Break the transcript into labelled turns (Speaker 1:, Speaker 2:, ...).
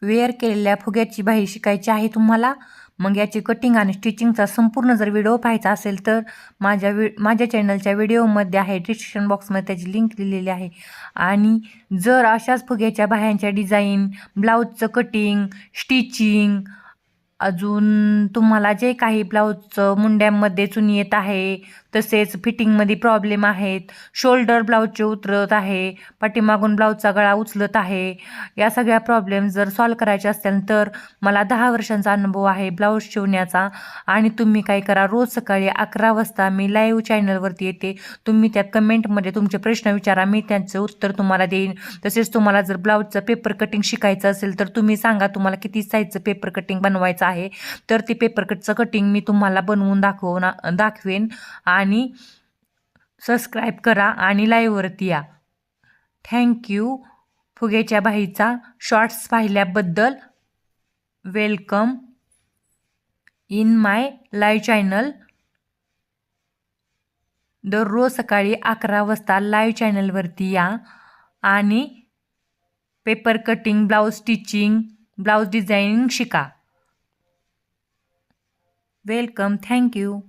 Speaker 1: Wear केलेल्या फुग्याची बाही शिकायची आहे तुम्हाला, मग याची कटिंग आणि स्टिचिंगचा संपूर्ण जर व्हिडिओ पाहायचा असेल तर माझ्या चॅनलच्या व्हिडिओमध्ये आहे, डिस्क्रिप्शन बॉक्समध्ये त्याची लिंक दिलेली आहे. आणि जर अशाच फुग्याच्या बाह्यांच्या डिझाईन, ब्लाऊजचं कटिंग, स्टिचिंग, अजून तुम्हाला जे काही ब्लाऊजचं मुंड्यांमध्ये चुनी येत आहे, तसेच फिटिंगमध्ये प्रॉब्लेम आहेत, शोल्डर ब्लाऊजचे उतरत आहे, पाठीमागून ब्लाऊजचा गळा उचलत आहे, या सगळ्या प्रॉब्लेम जर सॉल्व करायचे असतील तर मला 10 वर्षांचा अनुभव आहे ब्लाऊज शिवण्याचा. आणि तुम्ही काय करा, रोज सकाळी 11 वाजता मी लाईव्ह चॅनलवरती येते. तुम्ही त्यात कमेंटमध्ये तुमचे प्रश्न विचारा, मी त्यांचं उत्तर तुम्हाला देईन. तसेच तुम्हाला जर ब्लाऊजचं पेपर कटिंग शिकायचं असेल तर तुम्ही सांगा तुम्हाला किती साईजचं पेपर कटिंग बनवायचं आहे, तर ते पेपर कटचं कटिंग मी तुम्हाला बनवून दाखवेन. आणि सबस्क्राईब करा आणि लाईव्हवरती या. थँक्यू. फुग्याच्या बाहीचा शॉर्ट्स पाहिल्याबद्दल. Welcome in my live channel. दररोज सकाळी 11 वाजता लाईव्ह चॅनलवरती या आणि paper cutting, blouse stitching, blouse designing शिका. वेलकम. थँक्यू.